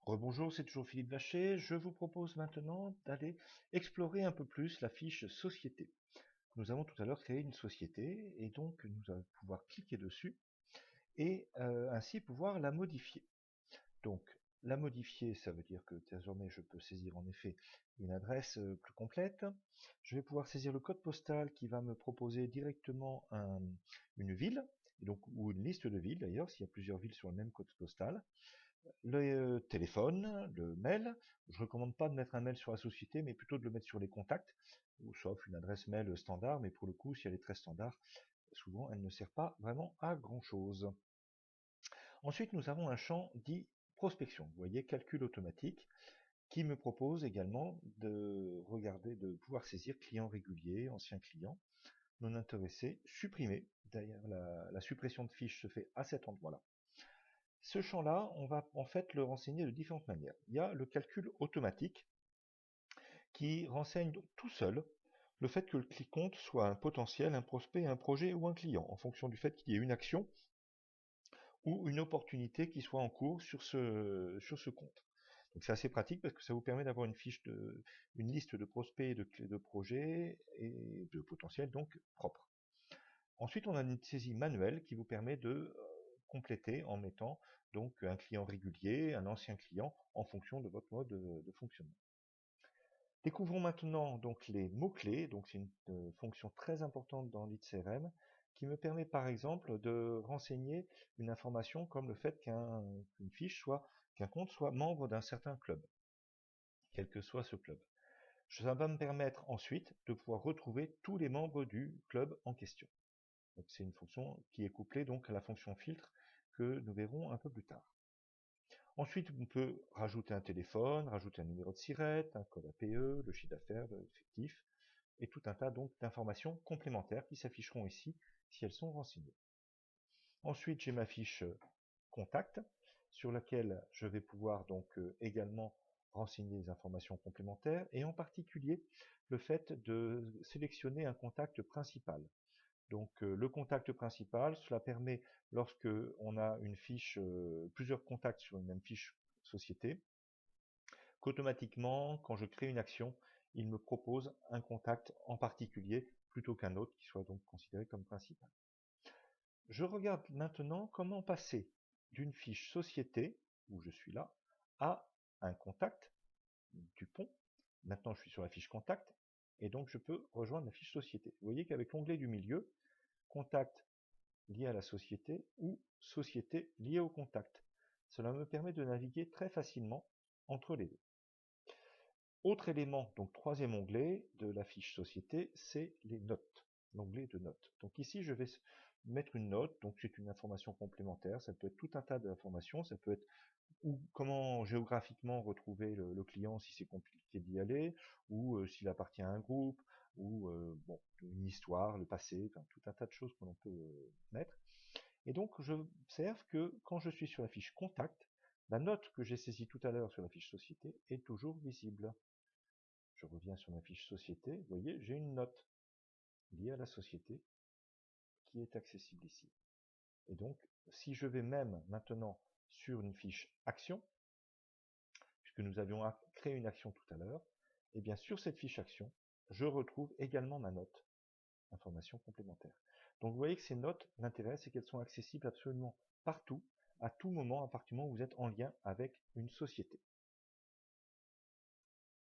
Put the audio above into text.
Rebonjour, c'est toujours Philippe Vacher. Je vous propose maintenant d'aller explorer un peu plus la fiche société. Nous avons tout à l'heure créé une société et donc nous allons pouvoir cliquer dessus et ainsi pouvoir la modifier. Donc la modifier, ça veut dire que désormais je peux saisir en effet une adresse plus complète. Je vais pouvoir saisir le code postal qui va me proposer directement une ville, et donc, ou une liste de villes d'ailleurs, s'il y a plusieurs villes sur le même code postal. Le téléphone, le mail. Je ne recommande pas de mettre un mail sur la société, mais plutôt de le mettre sur les contacts, ou sauf une adresse mail standard, mais pour le coup, si elle est très standard, souvent elle ne sert pas vraiment à grand chose. Ensuite, nous avons un champ dit prospection. Vous voyez, calcul automatique, qui me propose également de regarder, de pouvoir saisir clients réguliers, anciens clients, non intéressés, supprimer. D'ailleurs, la suppression de fiches se fait à cet endroit-là. Ce champ-là, on va en fait le renseigner de différentes manières. Il y a le calcul automatique qui renseigne donc tout seul le fait que le compte soit un potentiel, un prospect, un projet ou un client, en fonction du fait qu'il y ait une action ou une opportunité qui soit en cours sur ce compte. Donc c'est assez pratique parce que ça vous permet d'avoir une liste de prospects, de projets et de potentiels donc propres. Ensuite, on a une saisie manuelle qui vous permet de compléter en mettant donc un client régulier, un ancien client, en fonction de votre mode de fonctionnement. Découvrons maintenant donc les mots-clés. Donc c'est une fonction très importante dans LeadCRM qui me permet par exemple de renseigner une information comme le fait qu'un compte soit membre d'un certain club, quel que soit ce club. Ça va me permettre ensuite de pouvoir retrouver tous les membres du club en question. C'est une fonction qui est couplée donc à la fonction filtre que nous verrons un peu plus tard. Ensuite, on peut rajouter un téléphone, rajouter un numéro de SIRET, un code APE, le chiffre d'affaires effectif, et tout un tas donc d'informations complémentaires qui s'afficheront ici si elles sont renseignées. Ensuite, j'ai ma fiche contact sur laquelle je vais pouvoir donc également renseigner des informations complémentaires et en particulier le fait de sélectionner un contact principal. Donc le contact principal, cela permet lorsque on a une fiche, plusieurs contacts sur une même fiche société, qu'automatiquement, quand je crée une action, il me propose un contact en particulier plutôt qu'un autre qui soit donc considéré comme principal. Je regarde maintenant comment passer d'une fiche société, où je suis là, à un contact du pont. Maintenant, je suis sur la fiche contact, et donc je peux rejoindre la fiche société. Vous voyez qu'avec l'onglet du milieu, contact lié à la société ou société liée au contact. Cela me permet de naviguer très facilement entre les deux. Autre élément, donc troisième onglet de la fiche société, c'est les notes, l'onglet de notes. Donc ici, je vais mettre une note, donc c'est une information complémentaire, ça peut être tout un tas d'informations, ça peut être comment géographiquement retrouver le client si c'est compliqué d'y aller, ou s'il appartient à un groupe, ou bon, une histoire, le passé, enfin, tout un tas de choses que l'on peut mettre. Et donc, j'observe que quand je suis sur la fiche contact, la note que j'ai saisie tout à l'heure sur la fiche société est toujours visible. Je reviens sur ma fiche société, vous voyez, j'ai une note liée à la société qui est accessible ici. Et donc, si je vais même maintenant sur une fiche action, puisque nous avions créé une action tout à l'heure, et bien sur cette fiche action, je retrouve également ma note, information complémentaire. Donc vous voyez que ces notes, l'intérêt c'est qu'elles sont accessibles absolument partout, à tout moment, à partir du moment où vous êtes en lien avec une société.